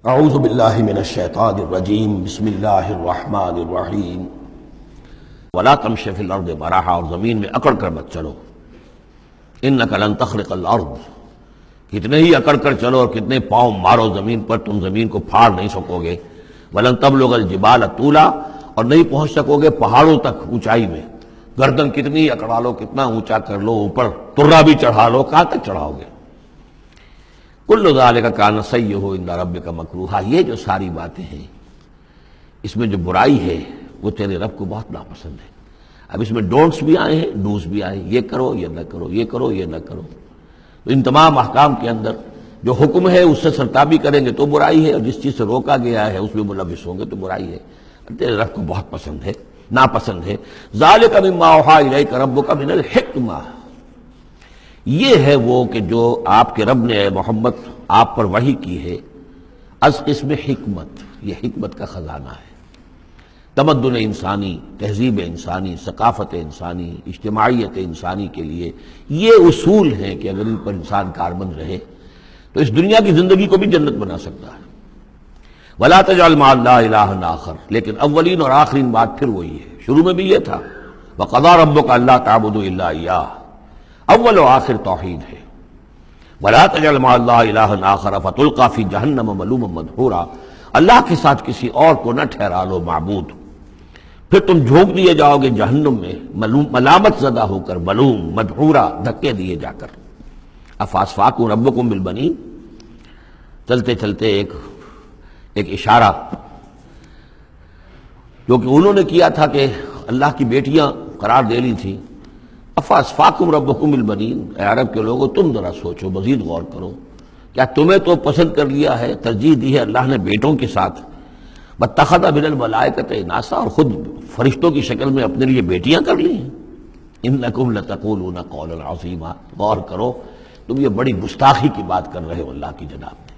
اعوذ باللہ من الشیطان الرجیم بسم اللہ الرحمن الرحیم ولا تمش فی الارض مرحا، اور زمین میں اکڑ کر مت چلو، انک لن تخرق الارض، کتنے ہی اکڑ کر چلو اور کتنے پاؤں مارو زمین پر، تم زمین کو پھاڑ نہیں سکو گے۔ ولن تبلغ الجبال طولا، اور نہیں پہنچ سکو گے پہاڑوں تک اونچائی میں، گردن کتنی ہی اکڑا لو، کتنا اونچا کر لو، اوپر ترا بھی چڑھا لو، کہاں تک چڑھاؤ گے؟ کل ذالک کان سیئہ عند ربک مکروہا، یہ جو ساری باتیں ہیں اس میں جو برائی ہے وہ تیرے رب کو بہت ناپسند ہے۔ اب اس میں ڈونٹس بھی آئے ہیں، ڈوز بھی آئے ہیں، یہ کرو یہ نہ کرو، یہ کرو یہ نہ کرو۔ تو ان تمام احکام کے اندر جو حکم ہے اس سے سرتابی کریں گے تو برائی ہے، اور جس چیز سے روکا گیا ہے اس میں ملوث ہوں گے تو برائی ہے۔ تیرے رب کو بہت پسند ہے، ناپسند ہے۔ ذالک مما اوحی الیک ربک من الحکمہ، یہ ہے وہ کہ جو آپ کے رب نے اے محمد آپ پر وحی کی ہے، از قسم حکمت، یہ حکمت کا خزانہ ہے۔ تمدن انسانی، تہذیب انسانی، ثقافت انسانی، اجتماعیت انسانی کے لیے یہ اصول ہیں کہ اگر ان پر انسان کاربند رہے تو اس دنیا کی زندگی کو بھی جنت بنا سکتا ہے۔ وَلَا تَجْعَلْ مَعَ اللَّهِ إِلَٰهًا آخر، لیکن اولین اور آخرین بات پھر وہی ہے، شروع میں بھی یہ تھا وَقَضَىٰ رَبُّكَ أَلَّا تَعْبُدُوا إِلَّا إِيَّاهُ، اول و آخر توحید ہے۔ وَلَا تَجْعَلْ مَعَ اللَّهِ إِلَٰهًا آخر فَتُلْقَىٰ فِي جَهَنَّمَ مَلُومًا مَدْحُورًا، اللہ کے ساتھ کسی اور کو نہ ٹھہرا لو معبود، پھر تم جھونک دیے جاؤ گے جہنم میں ملامت زدہ ہو کر، ملوم مدحورا، دھکے دیے جا کر۔ افاسفاکم ربکم بالبنین، چلتے چلتے ایک اشارہ جو کہ انہوں نے کیا تھا کہ اللہ کی بیٹیاں قرار دے لی تھی۔ افاسفاکم ربکم بالبنین، اے عرب کے لوگوں تم ذرا سوچو، مزید غور کرو، کیا تمہیں تو پسند کر لیا ہے، ترجیح دی ہے اللہ نے بیٹوں کے ساتھ، واتخذ من الملائکۃ اناسا، اور خود فرشتوں کی شکل میں اپنے لیے بیٹیاں کر لی ہیں۔ انکم لتقولون قولا عظیما، غور کرو تم یہ بڑی گستاخی کی بات کر رہے ہو اللہ کی جناب میں۔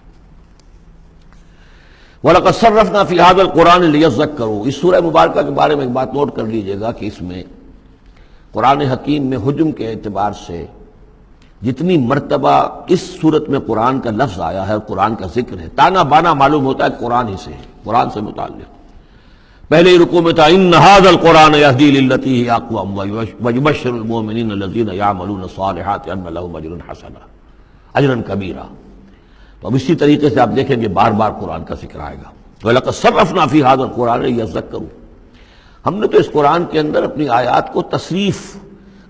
وَلَقَدْ صَرَّفْنَا فِي هَذَا الْقُرْآنِ لِيَذَّكَّرُوا، اس سورہ مبارکہ کے بارے میں ایک بات نوٹ کر لیجئے گا کہ اس میں قرآن حکیم میں حجم کے اعتبار سے جتنی مرتبہ اس صورت میں قرآن کا لفظ آیا ہے اور قرآن کا ذکر ہے، تانا بانا معلوم ہوتا ہے قرآن ہی سے ہے، قرآن سے متعلق۔ پہلے رکوع میں تھا ان ھذا القرآن یہدی للتی ہی اقوم ویبشر المؤمنین الذین یعملون الصالحات ان لهم اجرا حسنا، اجرا کبیرا۔ تو اب اسی طریقے سے آپ دیکھیں گے بار بار قرآن کا ذکر آئے گا۔ وَلَقَدْ صَرَّفْنَا فِي هَذَا الْقُرْآنِ لِيَذَّكَّرُوا، ہم نے تو اس قرآن کے اندر اپنی آیات کو تصریف،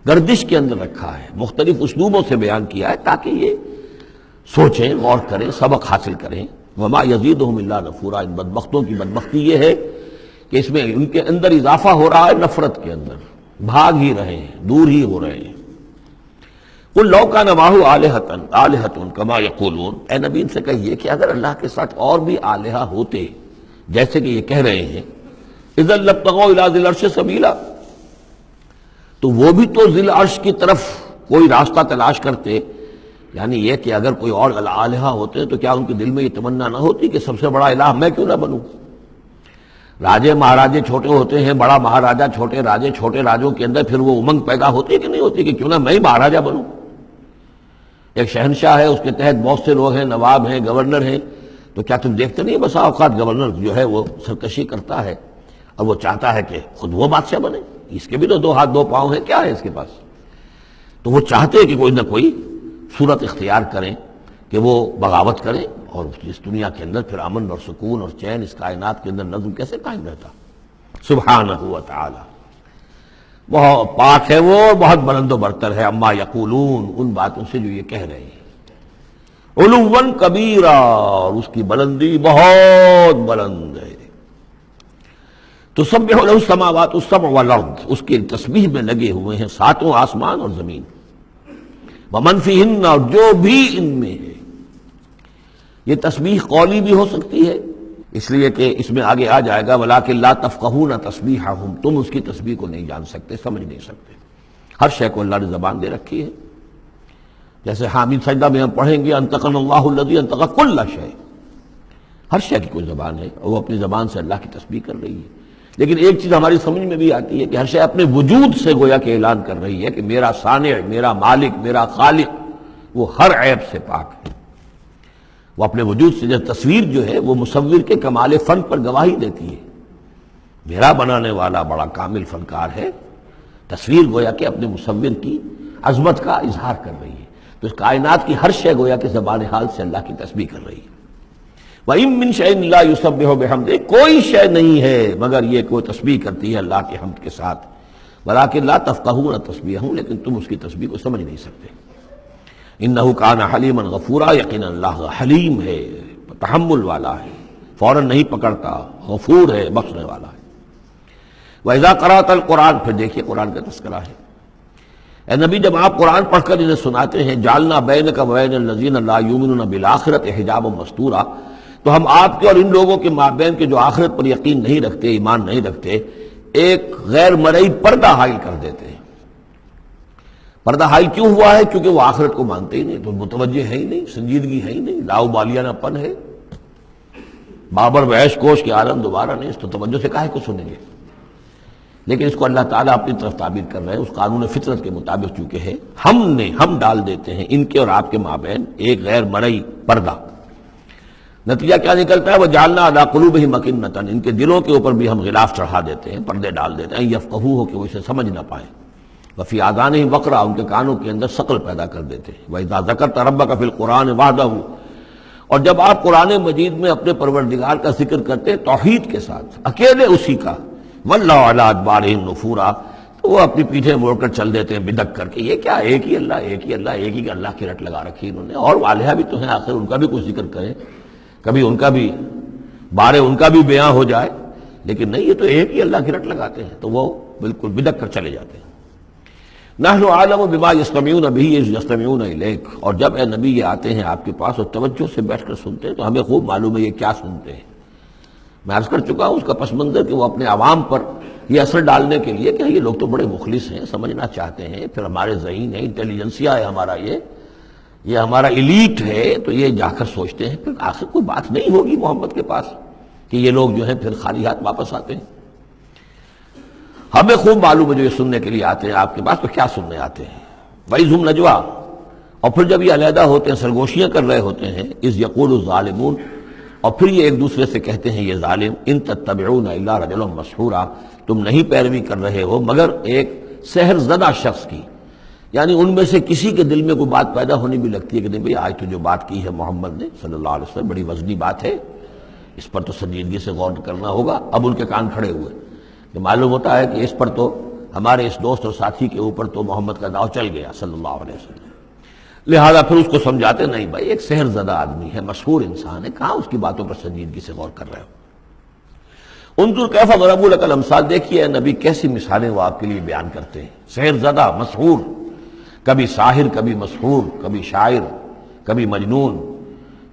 گردش کے اندر رکھا ہے، مختلف اسلوبوں سے بیان کیا ہے تاکہ یہ سوچیں، غور کریں، سبق حاصل کریں۔ وما یزیدہم الا نفورا، ان بدبختوں کی بدبختی یہ ہے کہ اس میں ان کے اندر اضافہ ہو رہا ہے نفرت کے اندر، بھاگ ہی رہے ہیں، دور ہی ہو رہے ہیں۔ قل لو کان معہ آلہۃ کما یقولون، اے نبی ان سے کہیے کہ اگر اللہ کے ساتھ اور بھی آلہہ ہوتے جیسے کہ یہ کہہ رہے ہیں، اذا لابتغوا الی ذی العرش سبیلا، تو وہ بھی تو ذی العرش کی طرف کوئی راستہ تلاش کرتے۔ یعنی یہ کہ اگر کوئی اور آلہہ ہوتے تو کیا ان کے دل میں یہ تمنا نہ ہوتی کہ سب سے بڑا الہ میں کیوں نہ بنوں؟ راجے مہاراجے چھوٹے ہوتے ہیں، بڑا مہاراجا چھوٹے راجے، چھوٹے راجوں کے اندر پھر وہ امنگ پیدا ہوتی ہے کہ نہیں ہوتی کہ کیوں نہ میں ہی مہاراجا بنوں؟ ایک شہنشاہ ہے، اس کے تحت بہت سے لوگ ہیں، نواب ہیں، گورنر ہیں، تو کیا تم دیکھتے نہیں بسا اوقات گورنر جو ہے وہ سرکشی کرتا ہے اور وہ چاہتا ہے کہ خود وہ بادشاہ بنے، اس کے بھی تو دو ہاتھ دو پاؤں ہیں، کیا ہے اس کے پاس؟ تو وہ چاہتے ہیں کہ کوئی نہ کوئی صورت اختیار کریں کہ وہ بغاوت کریں، اور اس دنیا کے اندر پھر امن اور سکون اور چین، اس کائنات کے اندر نظم کیسے قائم رہتا؟ سبحانہ و تعالی، بہت پاک ہے وہ، بہت بلند و برتر ہے، اما یقولون، ان باتوں سے جو یہ کہہ رہے ہیں، علوا کبیرا، اور اس کی بلندی بہت بلند ہے۔ تسبح له السماوات السبع والارض، اس کی تسبیح میں لگے ہوئے ہیں ساتوں آسمان اور زمین، ومن فیہن، اور جو بھی ان میں ہے۔ یہ تسبیح قولی بھی ہو سکتی ہے، اس لیے کہ اس میں آگے آ جائے گا وَلَٰكِن لَا تَفْقَهُونَ تَسْبِيحَهُمْ، تم اس کی تسبیح کو نہیں جان سکتے، سمجھ نہیں سکتے۔ ہر شے کو اللہ نے زبان دے رکھی ہے، جیسے حامد سجدہ میں ہم پڑھیں گے انطقنا اللہ الذی انطق کل شیء، ہر شے کی کوئی زبان ہے، وہ اپنی زبان سے اللہ کی تسبیح کر رہی ہے۔ لیکن ایک چیز ہماری سمجھ میں بھی آتی ہے کہ ہر شے اپنے وجود سے گویا کہ اعلان کر رہی ہے کہ میرا صانع، میرا مالک، میرا خالق وہ ہر عیب سے پاک ہے۔ وہ اپنے وجود سے جو تصویر جو ہے وہ مصور کے کمال فن پر گواہی دیتی ہے. میرا بنانے والا بڑا کامل فنکار ہے. تصویر گویا کہ اپنے مصور کی عظمت کا اظہار کر رہی ہے. تو اس کائنات کی ہر شے گویا کہ زبان حال سے اللہ کی تسبیح کر رہی ہے. وَإِن مِّن شَيْءٍ لَّا يُسَبِّحُ بِحَمْدِهِ، کوئی شے نہیں ہے مگر یہ کوئی تسبیح کرتی ہے اللہ کی حمد کے ساتھ. وَلَٰكِن لَّا تَفْقَهُونَ تَسْبِيحَهُمْ، لیکن تم اس کی تسبیح کو سمجھ نہیں سکتے. إِنَّهُ كَانَ حَلِيمًا غَفُورًا، یقینا اللہ حلیم ہے، تحمل والا ہے، فوراً نہیں پکڑتا، غفور ہے، بخشنے والا ہے. وَإِذَا قَرَأْتَ الْقُرْآنَ، پھر دیکھیے قرآن کا تذکرہ ہے. اے نبی جب آپ قرآن پڑھ کر انہیں سناتے ہیں جعلنا بینک وبین الذین لا یؤمنون بالآخرۃ حجابا مستورا، تو ہم آپ کے اور ان لوگوں کے مابین کے جو آخرت پر یقین نہیں رکھتے، ایمان نہیں رکھتے، ایک غیر مرئی پردہ حائل کر دیتے ہیں. پردہ حائل کیوں ہوا ہے؟ کیونکہ وہ آخرت کو مانتے ہی نہیں، تو متوجہ ہے ہی نہیں، سنجیدگی ہے ہی نہیں، لاؤبالیانہ پن ہے. بابر وحش کوش کے عالم دوبارہ نہیں، اس تو توجہ سے کاہے کو سنیں گے. لیکن اس کو اللہ تعالیٰ اپنی طرف تعبیر کر رہے ہیں اس قانون فطرت کے مطابق چونکہ ہے. ہم ڈال دیتے ہیں ان کے اور آپ کے مابین ایک غیر مرئی پردہ. نتیجہ کیا نکلتا ہے؟ وَجَعَلْنَا عَلَىٰ قُلُوبِهِمْ أَكِنَّةً، ان کے دلوں کے اوپر بھی ہم غلاف چڑھا دیتے ہیں، پردے ڈال دیتے ہیں، يَفْقَهُوهُ کہ وہ اسے سمجھ نہ پائیں. وَفِي آذَانِهِمْ وَقْرًا، ان کے کانوں کے اندر ثقل پیدا کر دیتے ہیں. وَإِذَا ذَكَرْتَ رَبَّكَ فِي الْقُرْآنِ وَحْدَهُ، اور جب آپ قرآن مجید میں اپنے پروردگار کا ذکر کرتے توحید کے ساتھ، اکیلے اسی کا، وَاللَّهُ عَلَىٰ أَدْبَارِهِمْ نُفُورًا، تو وہ اپنی پیٹھیں موڑ کر چل دیتے ہیں بدک کر کے. یہ کیا ایک ہی اللہ، ایک ہی اللہ، ایک ہی اللہ کی رٹ لگا رکھی انہوں نے، اور آلیہ بھی تو ہیں، آخر ان کا بھی کچھ ذکر کریں، کبھی ان کا بھی بارے ان کا بھی بیان ہو جائے. لیکن نہیں، یہ تو ایک ہی اللہ کی رٹ لگاتے ہیں، تو وہ بالکل بدک کر چلے جاتے ہیں. نحن اعلم بما يستمعون به اذ يستمعون اليك، اور جب اے نبی یہ آتے ہیں آپ کے پاس اور توجہ سے بیٹھ کر سنتے ہیں تو ہمیں خوب معلوم ہے یہ کیا سنتے ہیں. میں عرض کر چکا ہوں اس کا پس منظر کہ وہ اپنے عوام پر یہ اثر ڈالنے کے لیے کہ یہ لوگ تو بڑے مخلص ہیں، سمجھنا چاہتے ہیں، پھر ہمارے ذہین ہے، انٹیلیجنسیا ہے ہمارا، یہ ہمارا ایلیٹ ہے، تو یہ جا کر سوچتے ہیں پھر آخر کوئی بات نہیں ہوگی محمد کے پاس کہ یہ لوگ جو ہیں پھر خالی ہاتھ واپس آتے ہیں. ہمیں خوب معلوم ہے جو یہ سننے کے لیے آتے ہیں آپ کے پاس تو کیا سننے آتے ہیں. وَإِذْ هُمْ نَجْوَىٰ، اور پھر جب یہ علیحدہ ہوتے ہیں، سرگوشیاں کر رہے ہوتے ہیں، اِذْ يَقُولُ الظَّالِمُونَ، اور پھر یہ ایک دوسرے سے کہتے ہیں یہ ظالم، ان تتبعون الا رجلا مسحورا، تم نہیں پیروی کر رہے ہو مگر ایک سحر زدہ شخص کی. یعنی ان میں سے کسی کے دل میں کوئی بات پیدا ہونی بھی لگتی ہے کہ نہیں بھئی آج تو جو بات کی ہے محمد نے صلی اللہ علیہ وسلم بڑی وزنی بات ہے، اس پر تو سنجیدگی سے غور کرنا ہوگا. اب ان کے کان کھڑے ہوئے کہ معلوم ہوتا ہے کہ اس پر تو ہمارے اس دوست اور ساتھی کے اوپر تو محمد کا داؤ چل گیا صلی اللہ علیہ وسلم. لہذا پھر اس کو سمجھاتے نہیں بھائی ایک سحر زدہ آدمی ہے، مشہور انسان ہے، کہاں اس کی باتوں پر سنجیدگی سے غور کر رہے ہو. انظر کیف ضربوا لک الامثال، دیکھیے نبی کیسی مثالیں وہ آپ کے لیے بیان کرتے ہیں. سحر زدہ، مسحور، کبھی ساحر، کبھی مسحور، کبھی شاعر، کبھی مجنون،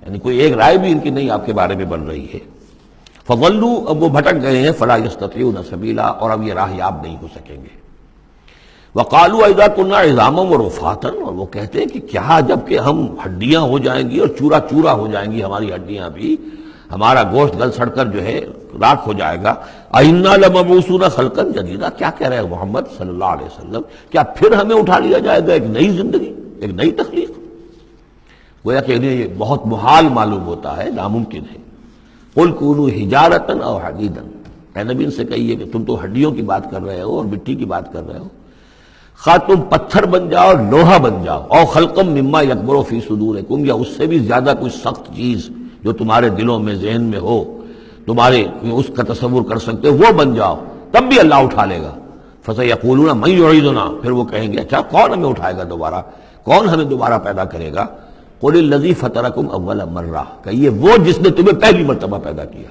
یعنی کوئی ایک رائے بھی ان کی نہیں آپ کے بارے میں بن رہی ہے. فضلوا، اب وہ بھٹک گئے ہیں، فلا یستطیعون سبیلا، اور اب یہ راہ یاب نہیں ہو سکیں گے. وقالوا اذا كنا عظاما ورفاتا، اور وہ کہتے ہیں کہ کیا جب کہ ہم ہڈیاں ہو جائیں گی اور چورا چورا ہو جائیں گی ہماری ہڈیاں بھی، ہمارا گوشت گل سڑ کر جو ہے راکھ ہو جائے گا، اِنَّا لَمَبْعُوثُونَ خَلْقًا جَدِيدًا، کیا کہہ رہے ہیں محمد صلی اللہ علیہ وسلم، کیا پھر ہمیں اٹھا لیا جائے گا ایک نئی زندگی، ایک نئی تخلیق؟ گویا کہ انہیں یہ بہت محال معلوم ہوتا ہے، ناممکن ہے. قُلْ كُونُوا حِجَارَةً أَوْ حَدِيدًا، اے نبی ان سے کہیے کہ تم تو ہڈیوں کی بات کر رہے ہو اور مٹی کی بات کر رہے ہو، خواہ تم پتھر بن جاؤ، لوہا بن جاؤ، او خلقم مما یکبر فی صدورکم، یا اس سے بھی زیادہ کوئی سخت چیز جو تمہارے دلوں میں ذہن میں ہو، تمہارے اس کا تصور کر سکتے وہ بن جاؤ، تب بھی اللہ اٹھا لے گا. فسیقولون من یعیدنا، پھر وہ کہیں گے اچھا کون ہمیں اٹھائے گا دوبارہ، کون ہمیں دوبارہ پیدا کرے گا. قل الذی فطرکم اول مرہ، کہیے وہ جس نے تمہیں پہلی مرتبہ پیدا کیا.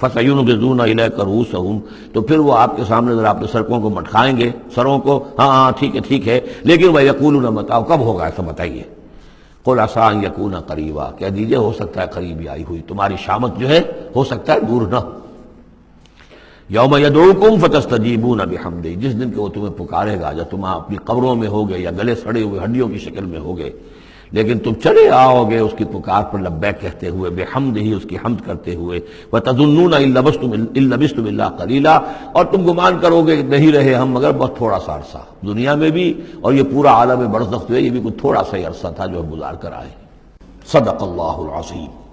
فَسَيُنْغِضُونَ إِلَيْكَ رُؤُوسَهُمْ، تو پھر وہ آپ کے سامنے ذرا اپنے سرکوں کو مٹکائیں گے، سروں کو، ہاں ٹھیک ہے، لیکن وَيَقُولُونَ مَتَىٰ، کب ہوگا ایسا بتائیے. قُلْ عَسَىٰ أَن يَكُونَ قَرِيبًا، کہہ دیجیے ہو سکتا ہے قریب ہی آئی ہوئی تمہاری شامت جو ہے ہو سکتا ہے دور نہ ہو. یوم یدعوکم فتستجیبون بحمدہ، جس دن کہ وہ تمہیں پکارے گا جب تم اپنی قبروں میں ہوگے یا گلے سڑے ہوئے ہڈیوں کی شکل میں ہوگے، لیکن تم چلے آؤ گے اس کی پکار پر لبیک کہتے ہوئے، بحمدہ، اس کی حمد کرتے ہوئے. وتظنون ان لبثتم الا قلیلا، اور تم گمان کرو گے کہ نہیں رہے ہم مگر بہت تھوڑا سا عرصہ دنیا میں بھی، اور یہ پورا عالم برزخ جو ہے یہ بھی کوئی تھوڑا سا ہی عرصہ تھا جو ہم گزار کر آئے. صدق اللہ العظیم۔